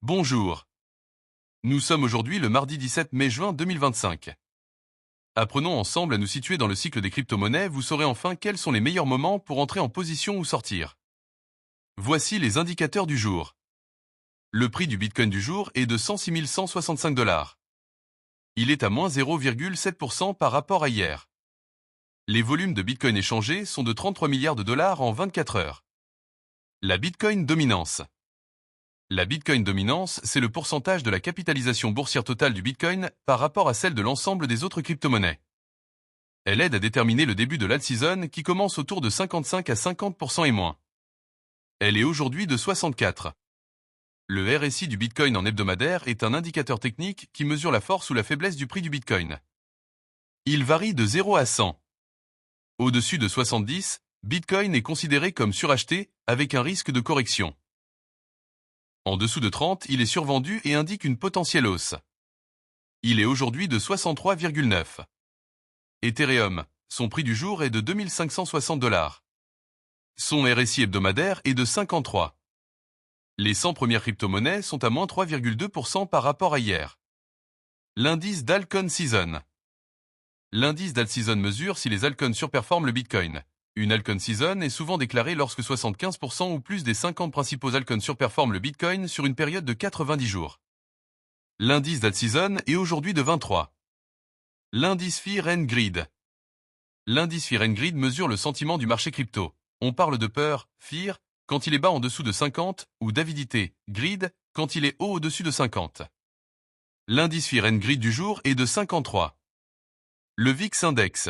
Bonjour. Nous sommes aujourd'hui le mardi 17 mai-juin 2025. Apprenons ensemble à nous situer dans le cycle des crypto-monnaies, vous saurez enfin quels sont les meilleurs moments pour entrer en position ou sortir. Voici les indicateurs du jour. Le prix du Bitcoin du jour est de 106 165 $. Il est à moins 0,7% par rapport à hier. Les volumes de Bitcoin échangés sont de 33 milliards de dollars en 24 heures. La Bitcoin dominance. La Bitcoin dominance, c'est le pourcentage de la capitalisation boursière totale du Bitcoin par rapport à celle de l'ensemble des autres crypto-monnaies. Elle aide à déterminer le début de l'alt-season qui commence autour de 55 à 50% et moins. Elle est aujourd'hui de 64. Le RSI du Bitcoin en hebdomadaire est un indicateur technique qui mesure la force ou la faiblesse du prix du Bitcoin. Il varie de 0 à 100. Au-dessus de 70, Bitcoin est considéré comme suracheté avec un risque de correction. En dessous de 30, il est survendu et indique une potentielle hausse. Il est aujourd'hui de 63,9. Ethereum, son prix du jour est de 2560 $. Son RSI hebdomadaire est de 53. Les 100 premières crypto-monnaies sont à moins 3,2% par rapport à hier. L'indice d'Alcon Season. L'indice d'alt-season mesure si les altcoins surperforment le Bitcoin. Une altcoin season est souvent déclarée lorsque 75% ou plus des 50 principaux altcoins surperforment le Bitcoin sur une période de 90 jours. L'indice d'alt-season est aujourd'hui de 23. L'indice Fear and Greed. L'indice Fear and Greed mesure le sentiment du marché crypto. On parle de peur, fear, quand il est bas en dessous de 50, ou d'avidité, greed, quand il est haut au-dessus de 50. L'indice Fear and Greed du jour est de 53. Le VIX Index.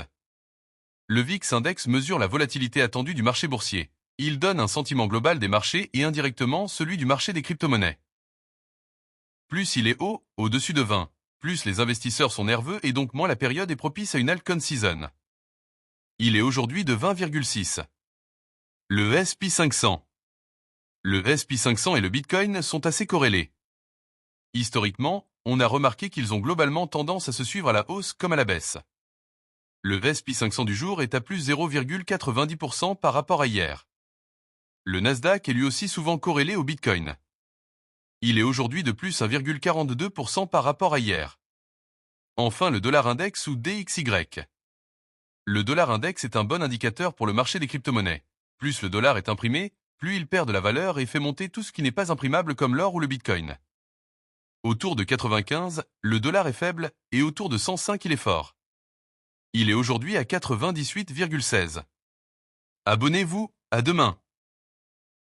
Le VIX Index mesure la volatilité attendue du marché boursier. Il donne un sentiment global des marchés et indirectement celui du marché des crypto-monnaies. Plus il est haut, au-dessus de 20, plus les investisseurs sont nerveux et donc moins la période est propice à une altcoin season. Il est aujourd'hui de 20,6. Le S&P 500. Le S&P 500 et le Bitcoin sont assez corrélés. Historiquement, on a remarqué qu'ils ont globalement tendance à se suivre à la hausse comme à la baisse. Le S&P 500 du jour est à plus 0,90% par rapport à hier. Le Nasdaq est lui aussi souvent corrélé au Bitcoin. Il est aujourd'hui de plus 1,42% par rapport à hier. Enfin le dollar index ou DXY. Le dollar index est un bon indicateur pour le marché des crypto-monnaies. Plus le dollar est imprimé, plus il perd de la valeur et fait monter tout ce qui n'est pas imprimable comme l'or ou le Bitcoin. Autour de 95, le dollar est faible et autour de 105 il est fort. Il est aujourd'hui à 98,16. Abonnez-vous, à demain.